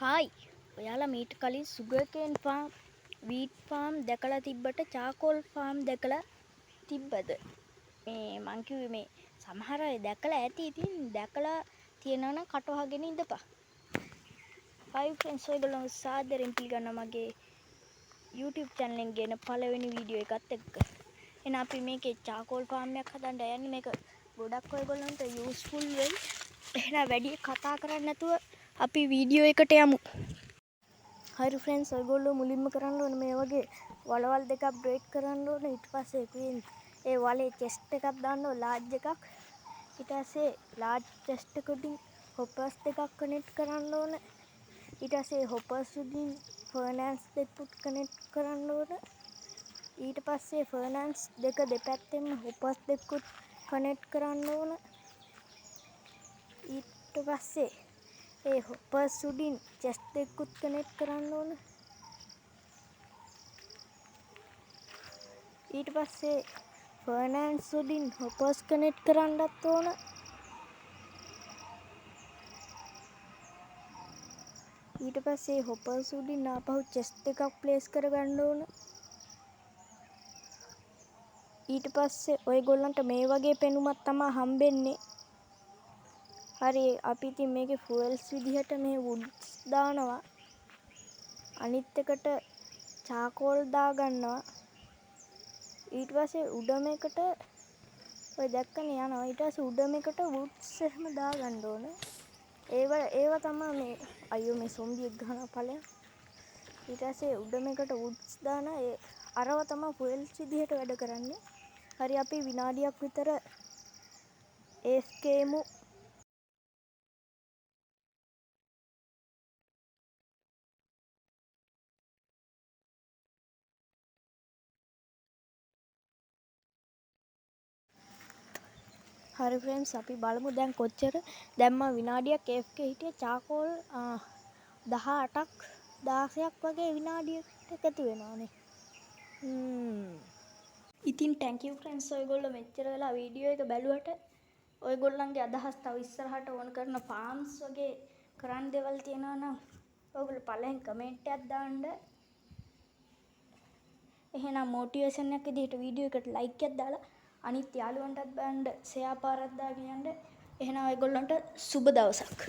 Hi ඔයාලා මීට කලින් සුගර්කේන් ෆාම් වීට් ෆාම් දැකලා තිබ්බට චාකෝල් ෆාම් දැකලා තිබ්බද? මේ මං කිව්වේ මේ සමහර අය දැකලා ඇති. ඉතින් දැකලා තියෙනවා නම් කට වහගෙන ඉඳපන්. හායි ෆ්‍රෙන්ඩ්ස්, ඔයගොල්ලෝ සාදරයෙන් පිළිගන්නවා මගේ YouTube channel එකෙන් ගෙන පළවෙනි වීඩියෝ එකත් එක්ක. එහෙනම් අපි මේකේ චාකෝල් ෆාම් එකක් හදන්න යන්නේ. මේක ගොඩක් ඔයගොල්ලන්ට යූස්ෆුල් වෙයි. එහෙනම් වැඩි කතා කරන්නේ නැතුව අපි වීඩියෝ එකට යමු. හරි ෆ්‍රෙන්ඩ්ස්, ඔයගොල්ලෝ මුලින්ම කරන්න ඕනේ මේ වගේ වලවල් දෙකක් බ්‍රේක් කරන්න ඕනේ. ඊට පස්සේ ඒ වලේ චෙස්ට් එකක් දාන්න ඕනේ, ලාර්ජ් එකක්. ඊට පස්සේ ලාර්ජ් චෙස්ට් එකකින් හොපර්ස් දෙකක් කනෙක්ට් කරන්න ඕනේ. ඊට පස්සේ හොපර්ස් උඩින් ෆර්නෑන්ස් දෙකක් කනෙක්ට් කරන්න ඕනේ. ඊට පස්සේ ෆර්නෑන්ස් දෙක දෙපැත්තෙම හොපර්ස් දෙකක් කනෙක්ට් කරන්න ඕනේ. ඊට පස්සේ ඒ හොපර්ස් උඩින් චෙස්ට් දෙකකුත් කනෙක්ට් කරන්න ඕන. ඊට පස්සේ ෆර්නෑන්ස් උඩින් හොපර්ස් කනෙක්ට් කරන්නත් ඕන. ඊට පස්සේ හොපර්ස් උඩින් ආපහු චෙස්ට් එකක් ප්ලේස් කරගන්න ඕන. ඊට පස්සේ ඔයගොල්ලන්ට මේ වගේ පෙනුමක් තමයි හම්බෙන්නේ. හරි, අපි ඉතින් මේකේ ෆුවල්ස් විදිහට මේ වුඩ්ස් දානවා. අනිත් එකට චාකෝල් දාගන්නවා. ඊට පස්සේ උඩම එකට ඔය දැක්කනේ යනවා. ඊට පස්සේ උඩම එකට වුඩ්ස් එහෙම දාගන්න ඕන. ඒව තමයි මේ අයියෝ මේ සොම්බියෙක් ගහනවා ඵලයන්. ඊට පස්සේ උඩම එකට වුඩ්ස් දාන අරව තමයි ෆුවල්ස් විදිහට වැඩ කරන්නේ. හරි, අපි විනාඩියක් විතර ඒස්කේමු. හරි ෆ්‍රෙන්ඩ්ස්, අපි බලමු දැන් කොච්චර. දැන් මම විනාඩියක් AFK හිටියේ. චාකෝල් 18ක් 16ක් වගේ විනාඩියකට එකතු වෙනවානේ. ඉතින් thank you friends, ඔයගොල්ලෝ මෙච්චර වෙලා වීඩියෝ එක බැලුවට. ඔයගොල්ලන්ගේ අදහස් තව ඉස්සරහට ඕන කරන ෆාම්ස් වගේ කරන්න දේවල් තියෙනවා නම් ඔයගොල්ලෝ පළවෙනි කමෙන්ට් එකක් දාන්න. එහෙනම් මොටිවේෂන් එකක් විදිහට වීඩියෝ එකට ලයික් එකක් දාලා අනිත් යාළුවන්ටත් බලන්න ෂෙයා පාරක් දාගෙන යන්න. එහෙනම් ඔයගොල්ලන්ට සුබ දවසක්.